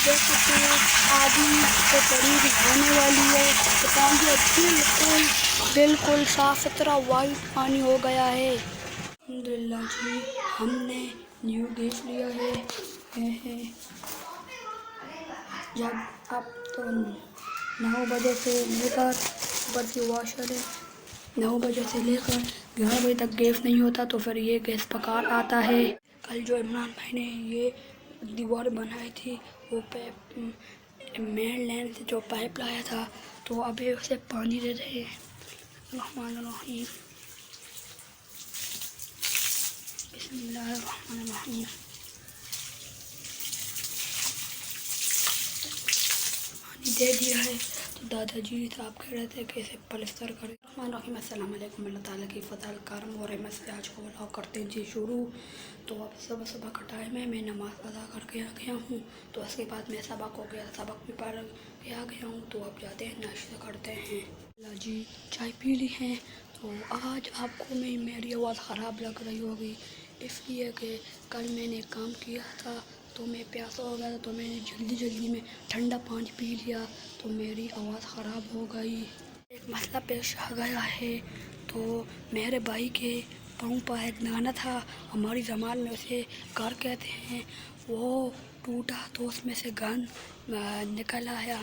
देख सकते हैं आधी के करीब होने वाली है। तो पानी बिल्कुल साफ़ सुथरा वाइट पानी हो गया है। अल्हम्दुलिल्लाह जी, हमने न्यू गैस लिया है। जब अब तो 9 बजे से लेकर ऊपर की वॉशर है, 9 बजे से लेकर 11 बजे तक गैस नहीं होता तो फिर ये गैस पका आता है। कल जो इमरान भाई ने ये दीवार बनाई थी वो मेन लाइन से जो पाइप लाया था, तो अभी उसे पानी दे रहे हैं। रहमानिर्रहीम, बिस्मिल्लाहिर्रहमानिर्रहीम। पानी दे दिया है। तो दादाजी साहब कह रहे थे कैसे पलस्तर करें। रहमानिर्रहीम, अस्सलाम वालेकुम, अल्लाह ताला की फजल करम और रहमत से आज को व्लॉग करते हैं जी शुरू। तो अब सुबह सुबह का टाइम है, मैं नमाज़ अदा करके आ गया हूँ। तो उसके बाद मैं सबक हो गया, सबक भी पढ़ के आ गया हूँ। तो अब जाते हैं नाश्ता करते हैं। अल्लाह जी, चाय पी ली है। तो आज आपको मेरी आवाज़ ख़राब लग रही होगी, इसलिए कि कल मैंने काम किया था तो मैं प्यासा हो गया था, तो मैंने जल्दी में ठंडा पानी पी लिया तो मेरी आवाज़ ख़राब हो गई। एक मसला पेश आ गया है। तो मेरे भाई के पाँव पर एक दाना था, हमारी ज़बान में उसे घर कहते हैं। वो टूटा तो उसमें से गंद निकल आया।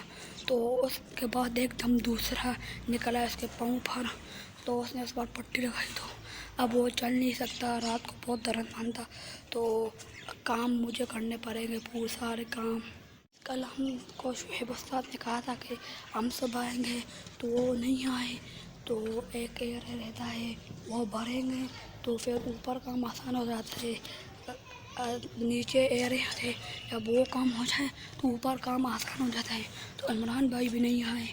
तो उसके बाद एकदम दूसरा निकला उसके पाँव पर, तो उसने उस पर पट्टी लगाई। तो अब वो चल नहीं सकता, रात को बहुत दर्द था। तो काम मुझे करने पड़ेंगे पूरे सारे काम। कल हमको शुएब उस्ताद ने कहा था कि हम सब आएंगे, तो वो नहीं आए। तो एक एरिया रहता है वो भरेंगे तो फिर ऊपर काम आसान हो जाता है। नीचे एरिया थे, जब वो काम हो जाए तो ऊपर काम आसान हो जाता है। तो इमरान भाई भी नहीं आए,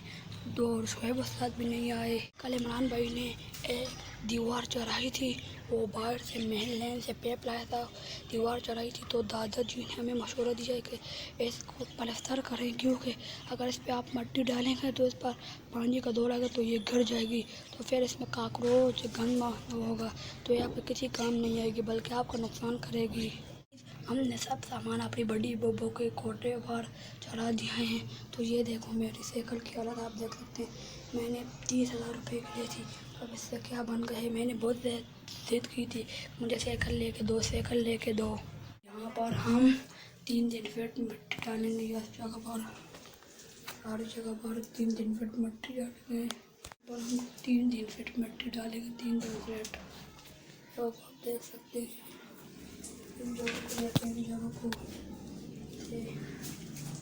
तो शुएब उस्ताद भी नहीं आए। कल इमरान भाई ने एक दीवार चढ़ाई थी, वो बाहर से मेन लाइन से पेप लाया था, दीवार चढ़ाई थी। तो दादाजी ने हमें मशवरा दिया कि इसको पलस्तर करें, क्योंकि अगर इस पर आप मट्टी डालेंगे तो इस पर पानी का दौर आएगा तो ये गिर जाएगी, तो फिर इसमें काकरोच गंद होगा, तो ये आपके किसी काम नहीं आएगी बल्कि आपका नुकसान करेगी। हमने सब सामान अपनी बड़ी बोबो के कोटे पर चढ़ा दिए हैं। तो ये देखो मेरी साइकिल की हालत आप देख सकते हैं। मैंने 30,000 रुपये की ली थी, अब इससे क्या बन गए। मैंने बहुत जिद की थी, मुझे साइकिल लेके दो। यहाँ पर हम 3 फीट मिट्टी डालेंगे, इस जगह पर सारी जगह पर 3 फीट मिट्टी डालेंगे। पर हम 3 फीट मिट्टी डालेंगे, 3 फीट। तो आप देख सकते हैं इन जगह को से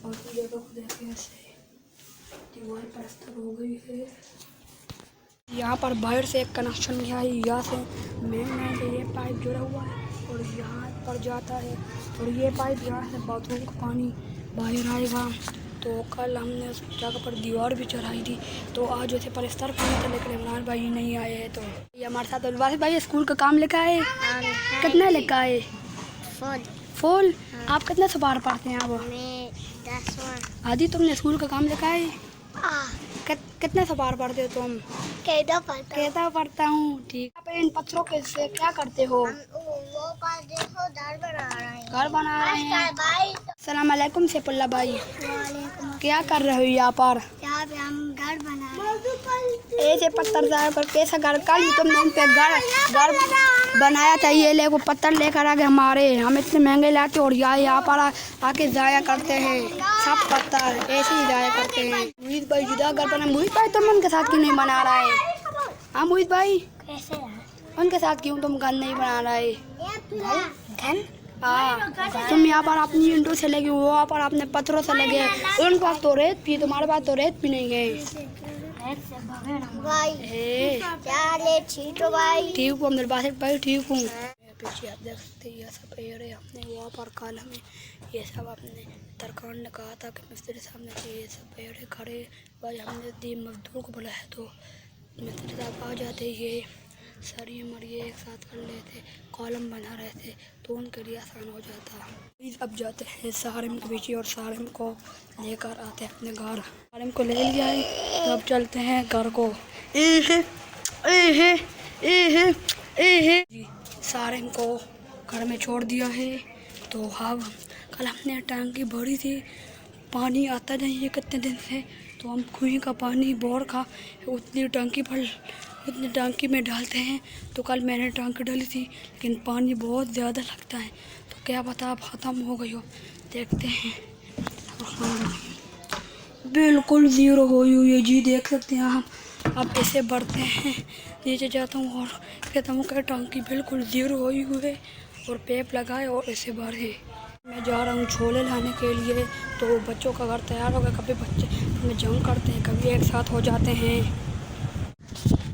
और जगह को देखे ऐसे दीवार पलस्तर हो गई है। यहाँ पर बाहर से एक कनेक्शन गया है, यहाँ से मेन लाइन से ये पाइप जुड़ा हुआ है और यहाँ पर जाता है, और ये पाइप यहाँ से बाथरूम का पानी बाहर आएगा। तो कल हमने उस जगह पर दीवार भी चढ़ाई थी, तो आज उसे पलस्तर करना था, लेकिन इमरान भाई नहीं आए हैं। तो ये हमारे साथ उलवासी भाई स्कूल का काम लेकर आए। कितना लेकर आए? फूल। आप कितने सवार पढ़ते हैं? आप? मैं 10वां। आदि तुमने स्कूल का काम लेकर आए? कितने सवार पढ़ते हो तुम? कहता पढ़ता हूँ। ठीक। आप इन पत्थरों के से क्या करते हो? वो पास देखो घर बना रहे हैं। अस्सलाम वालेकुम सैफुल्लाह भाई, क्या कर रहे हो यहाँ पर? यहाँ पे हम घर बना रहे हैं। ऐसे पत्थर पर कैसा घर? कल तुमने इन पे घर बनाया था, ये ले वो पत्थर लेकर आके हमारे हम इतने महंगे लाते और यहाँ पर आके जाया करते हैं। सब पत्थर ऐसे ही जाया करते हैं। मुहित भाई जुदा घर बना। मुहित भाई तुम उनके साथ क्यों नहीं बना रहा है? हाँ मुहित भाई, कैसे उनके साथ क्यों तुम घर नहीं बना रहे? हाँ, तुम यहाँ पर अपनी ईंटों से लगे, वो यहाँ पर अपने पत्थरों से लगे। उनके पास तो रेत भी, तुम्हारे पास तो रेत भी नहीं है। ठीक हूँ अब्दुल बासित भाई, ठीक हूँ। पीछे आप देख सकते हैं ये सब एरिया हमने वहाँ पर कल हमें ये सब अपने तरखान ने कहा था कि मिस्त्री साहब ने ये सब एरिया खड़े भाई, हमने दी मजदूर को बुलाया तो मिस्त्री साहब आ जाते, ये सरिये मरिए एक साथ कर लेते, कॉलम बना रहे थे तो उनके लिए आसान हो जाता। अब जाते हैं सारिम के पीछे और सारिम को लेकर आते हैं अपने घर। सारिम को ले लिया है तो अब चलते हैं घर को। जी, सारिम को घर में छोड़ दिया है। तो अब कल हमने टांगी भरी थी पानी आता नहीं है कितने दिन से, तो हम कुएं का पानी बोर का उतनी टंकी में डालते हैं। तो कल मैंने टंकी डाली थी, लेकिन पानी बहुत ज़्यादा लगता है, तो क्या पता अब ख़त्म हो गई हो। देखते हैं। बिल्कुल ज़ीरो हो हुई है जी, देख सकते हैं हम। अब ऐसे बढ़ते हैं, नीचे जाता हूँ और कहता हूँ कि टंकी बिल्कुल ज़ीरो हुई हुई है, और पेप लगाए और ऐसे बढ़े। मैं जा रहा हूँ छोले लाने के लिए, तो बच्चों का घर तैयार हो गया। कभी बच्चे में जंग करते हैं, कभी एक साथ हो जाते हैं।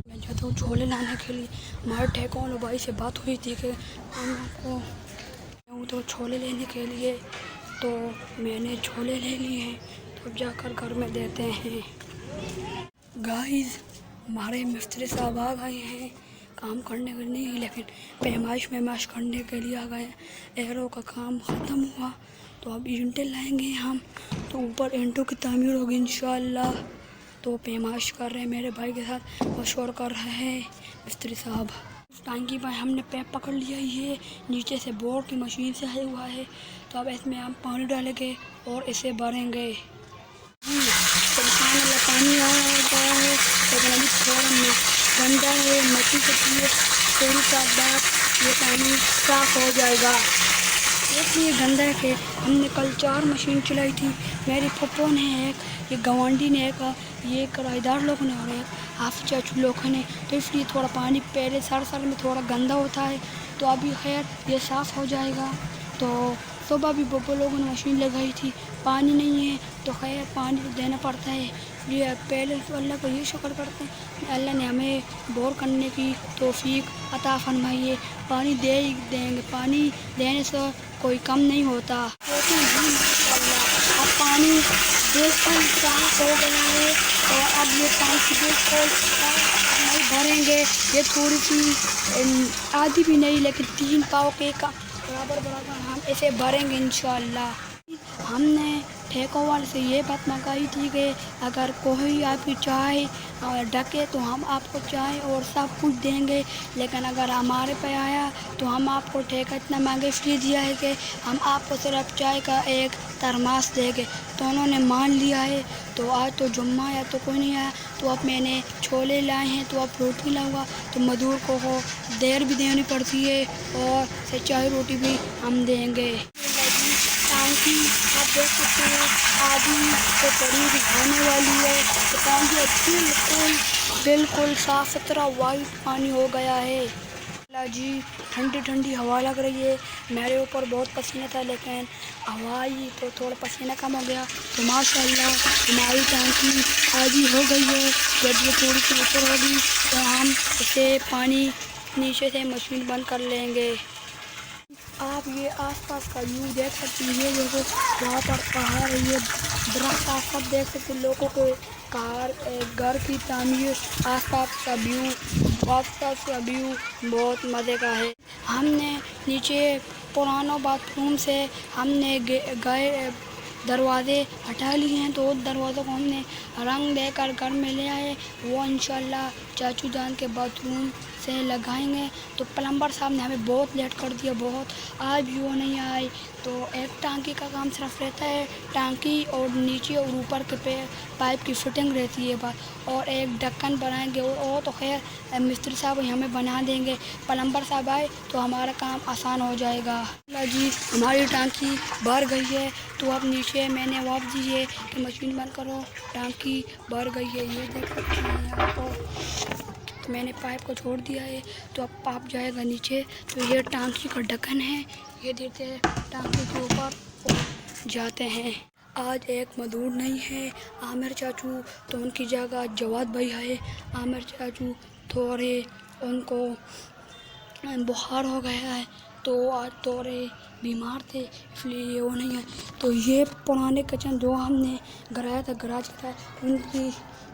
मैं जाता हूँ छोले लाने के लिए। हमारे ठेका वाले भाई से बात हुई थी कि हम आपको तो छोले लेने के लिए, तो मैंने छोले ले लिए हैं, तो अब जाकर घर में देते हैं। गाइस, हमारे मिस्त्री साहब आ गए हैं काम करने के लिए, लेकिन पैमाइश करने के लिए आ गए। एरो का काम ख़त्म हुआ, तो अब ईंटें लाएंगे हम, तो ऊपर ईंटों की तामीर होगी इंशाअल्लाह। तो पैमाइश कर रहे हैं, मेरे भाई के साथ मशवरा कर रहे हैं मिस्त्री साहब। टंकी पर हमने पैप पकड़ लिया, ये नीचे से बोर की मशीन से आया हुआ है, तो अब इसमें हम पानी डालेंगे और इसे भरेंगे। पानी आ गया है, लेकिन अभी थोड़ा गंदा है, मिट्टी से थोड़ी सा बाद ये पानी साफ हो जाएगा। इसलिए गंदा है कि हमने कल 4 मशीन चलाई थी। मेरी पप्पो ने एक, ये गवांडी ने एक, ये किराएदार लोगों ने और एक हाफ चाचू लोगों ने, तो इसलिए थोड़ा पानी पहले साल में थोड़ा गंदा होता है, तो अभी खैर ये साफ़ हो जाएगा। तो सुबह भी पप्पो लोगों ने मशीन लगाई थी, पानी नहीं है, तो खैर पानी तो देना पड़ता है। ये पहले तो अल्लाह को ये शुक्र करते हैं, अल्लाह ने हमें बोर करने की तौफीक अता फरमाई है। पानी दे ही देंगे, पानी देने से कोई कम नहीं होता। अब पानी बिल्कुल साफ हो गया है, और अब ये टंकी बिल्कुल नहीं भरेंगे। ये थोड़ी सी आधी भी नहीं, लेकिन 3 पाव के का बराबर हम इसे भरेंगे इंशाअल्लाह। हमने ठेकों वाले से ये बात मंगाई थी कि अगर कोई आपकी चाय ढके तो हम आपको चाय और सब कुछ देंगे, लेकिन अगर हमारे पे आया तो हम आपको ठेका इतना महंगे फ्री दिया है कि हम आपको सिर्फ चाय का एक थर्मास देंगे। तो उन्होंने मान लिया है। तो आज तो जुम्मा है, तो कोई नहीं आया, तो अब मैंने छोले लाए हैं, तो अब रोटी लाऊंगा। तो मजदूर को देर भी देनी पड़ती है, और चाय रोटी भी हम देंगे। टंकी आप देख सकते हैं आधी तो करीब होने वाली है, तो टंकी बिल्कुल साफ़ सुथरा वाइट पानी हो गया है। जी ठंडी ठंडी हवा लग रही है, मेरे ऊपर बहुत पसीना था, लेकिन हवा ही तो थोड़ा पसीना कम हो गया। तो माशाल्लाह हमारी टंकी आज ही हो गई है। जब ये थोड़ी सी ऊपर होगी तो हम इसे पानी नीचे से मशीन बंद कर लेंगे। आप ये आसपास का व्यू देख सकते हैं, ये देखो वहाँ पर पहाड़ है, ये दरख्त आप सब देख सकते हैं, लोगों के घर की तामीर, आसपास का व्यू बहुत मज़े का है। हमने नीचे पुराना बाथरूम से हमने गए दरवाज़े हटा लिए हैं, तो उस दरवाज़ों को हमने रंग देकर घर में ले आए। वो इंशाल्लाह चाचू जान के बाथरूम से लगाएंगे। तो प्लम्बर साहब ने हमें बहुत लेट कर दिया, बहुत आज भी वो नहीं आए। तो एक टांकी का काम सिर्फ रहता है, टांकी और नीचे और ऊपर के पाइप की फिटिंग रहती है बस, और एक ढक्कन बनाएंगे, और तो खैर मिस्त्री साहब हमें बना देंगे। प्लम्बर साहब आए तो हमारा काम आसान हो जाएगा। जी हमारी टांकी भर गई है, तो अब नीचे मैंने आवाज़ दी है कि मशीन बंद करो, टांकी भर गई है। ये देख सकते हैं आपको, तो मैंने पाइप को छोड़ दिया है, तो अब पाइप जाएगा नीचे। तो ये टांकी का ढक्कन है, ये देते हैं टांकी के ऊपर जाते हैं। आज एक मजदूर नहीं है, आमिर चाचू, तो उनकी जगह जवाद भाई है। आमिर चाचू थोड़े उनको बुखार हो गया है, तो आज थोड़े बीमार थे, इसलिए वो नहीं है। तो ये पुराने किचन जो हमने कराया था, गराज का, उनकी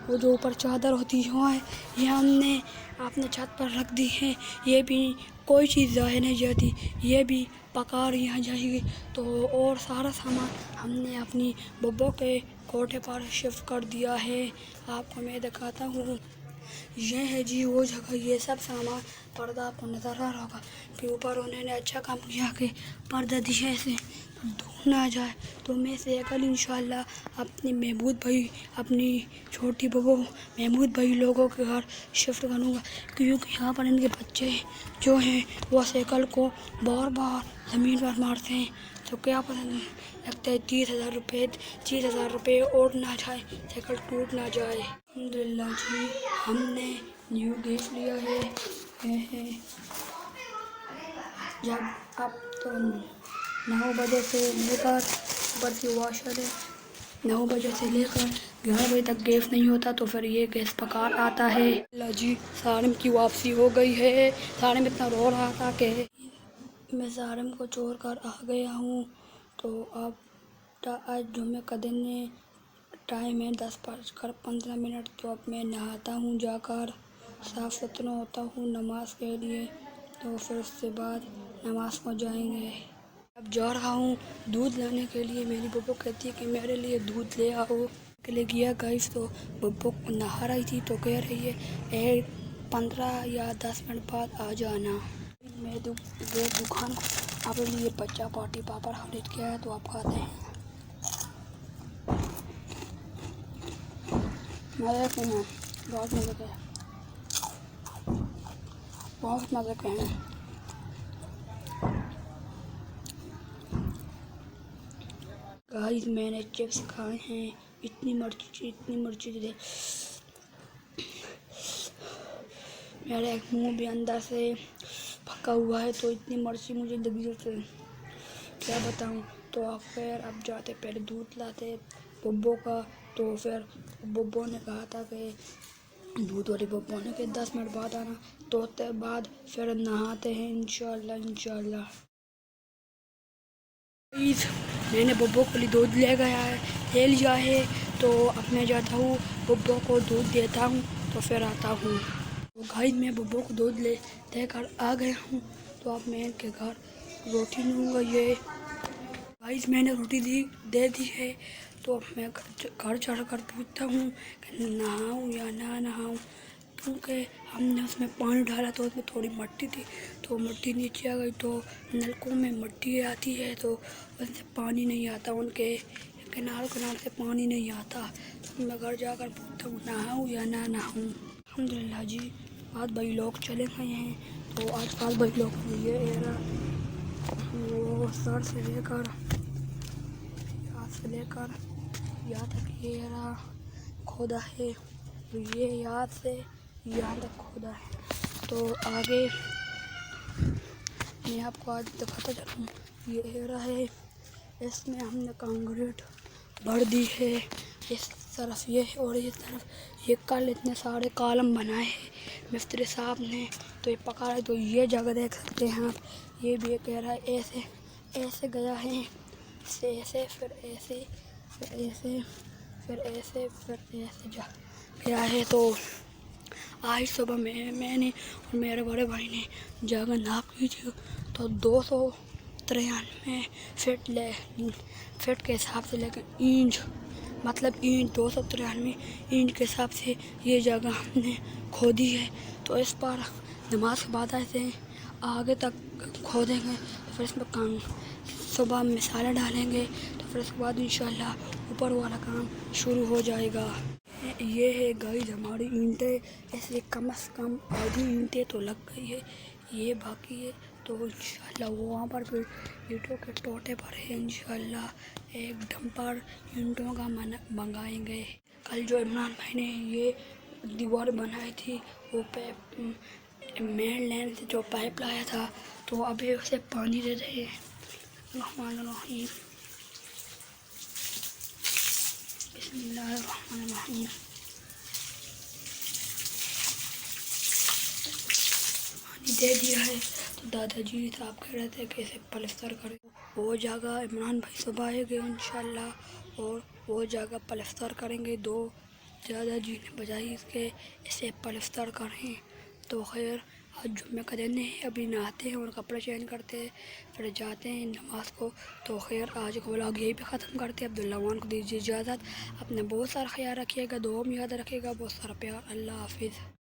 वो जो ऊपर चादर होती है, ये हमने अपने छत पर रख दी है। ये भी कोई चीज़ ज़ाहिर नहीं जाती, ये भी पका यहाँ जाएगी। तो और सारा सामान हमने अपनी बब्बो के कोठे पर शिफ्ट कर दिया है। आपको मैं दिखाता हूँ, ये है जी वो जगह। ये सब सामान पर्दा आपको नज़र आ रहा होगा कि ऊपर उन्होंने अच्छा काम किया कि पर्दा दिशा से धूल ना जाए। तो मैं साइकिल इंशाल्लाह अपनी महमूद भाई, अपनी छोटी बहू महमूद भाई लोगों के घर शिफ्ट करूँगा, क्योंकि यहाँ पर इनके बच्चे जो हैं वो साइकिल को बार बार ज़मीन पर मारते हैं। तो क्या पता लगता है 30,000 रुपये और ना जाए, साइकिल टूट ना जाए। अल्हम्दुलिल्लाह जी, हमने न्यू गैस लिया है। जब अब तो 9 बजे से लेकर ऊपर की वॉशर है, 9 बजे से लेकर 11 बजे तक गैस नहीं होता, तो फिर ये गैस पकार आता है। अल्लाह जी, सारिम की वापसी हो गई है। सारिम इतना रो रहा था कि मैं सारिम को छोड़ कर आ गया हूँ। तो अब आज जुम्मे का दिन है, टाइम है 10:15। तो अब मैं नहाता हूँ, जाकर साफ़ सुथरा होता हूँ नमाज के लिए, तो फिर उसके बाद नमाज को जाएंगे। अब जा रहा हूँ दूध लाने के लिए। मेरी बब्बू कहती है कि मेरे लिए दूध ले आओ, के लिए गया गाइस। तो बब्बू नहा रही थी तो कह रही है 15 या 10 मिनट बाद आ जाना। मैं दुकान को अपने लिए बच्चा पार्टी पापड़ खरीद के आया, तो आप खाते हैं। मज़े के हैं, बहुत मज़े के हैं, बहुत मज़े के हैं। गाइस मैंने चिप्स खाए हैं, इतनी मिर्ची दे, मेरे मुंह भी अंदर से पका हुआ है, तो इतनी मिर्ची मुझे लगी से क्या बताऊं। तो आप फिर अब जाते पहले दूध लाते बब्बो का। तो फिर बब्बो ने कहा था कि दूध वाली बब्बो ने कि 10 मिनट बाद आना, तो उसके बाद फिर नहाते हैं इंशाल्लाह। मैंने बब्बो के लिए दूध ले लिया है। तो अब मैं जाता हूँ बब्बो को दूध देता हूँ, तो फिर आता हूँ। तो गाइस मैं बब्बो को दूध देकर आ गया हूँ। तो अब मैं इनके घर रोटी लूँगा। ये गाइस मैंने रोटी दे दी है। तो अब मैं घर चढ़कर पूछता हूँ कि नहाऊँ या ना नहाऊँ, क्योंकि हमने उसमें पानी डाला तो उसमें थोड़ी मिट्टी थी, तो मिट्टी नीचे आ गई। तो नलकों में मिट्टी आती है तो उससे पानी नहीं आता, उनके किनारे से पानी नहीं आता। तो मैं घर जाकर पूछता हूँ नहाऊँ या ना नहाऊँ। अल्हम्दुलिल्लाह जी, आज भाई लोग चले गए हैं। तो आजकल भाई लोग ये एरा वो सर से लेकर यहाँ तक ये एरा खोदा है, तो ये यहाँ से यहाँ तक खोदा है। तो आगे मैं आपको आज दिखाता चलूँ, ये एरा है, इसमें हमने कंक्रीट भर दी है। इस तरफ ये और इस तरफ ये कल इतने सारे कॉलम बनाए हैं मिस्त्री साहब ने, तो ये पका है। तो ये जगह देख सकते हैं आप, ये भी एक एरा है, ऐसे गया है, ऐसे फिर ऐसे फिर ऐसे फिर ऐसे फिर ऐसे जा गया है। तो आज सुबह मैंने और मेरे बड़े भाई ने जगह नाप की थी, तो 293 फीट के हिसाब से, लेकिन इंच 293 इंच के हिसाब से ये जगह हमने खोदी है। तो इस पर नमाज के बाद ऐसे आगे तक खोदेंगे, तो फिर इसमें सुबह मिसाला डालेंगे, तो फिर उसके बाद इंशाल्लाह ऊपर वाला काम शुरू हो जाएगा। ये है गाइस हमारी ईंटें, ऐसे कम से कम आधी ईंटें तो लग गई है, ये बाकी है। तो इंशाल्लाह वो वहाँ पर फिर ईंटों के टोटे पर है, इंशाल्लाह एक डंपर ईंटों का मंगाएंगे। कल जो इमरान भाई ने ये दीवार बनाई थी, वो मेन लाइन से जो पाइप लाया था, तो अभी उसे पानी दे रहे हैं। बिस्मिल्लाहिर्रहमानिर्रहीम। पानी दे दिया है। तो दादाजी साहब कह रहे थे कि इसे पलस्तर करें, वो जगह इमरान भाई सुबह आएंगे इंशाल्लाह, और वो जगह पलस्तर करेंगे। दादाजी ने बजाई इसके इसे पलस्तर करें। तो खैर आज जुम्मे का दिन है, अभी नहाते हैं और कपड़े चेंज करते हैं, फिर जाते हैं नमाज को। तो खैर आज का व्लॉग यही पे ख़त्म करते हैं। अब्दुल्ला मान को दीजिए इजाज़त। अपने बहुत सारा ख्याल रखिएगा, दुआ में याद रखिएगा, बहुत सारा प्यार। अल्लाह हाफिज़।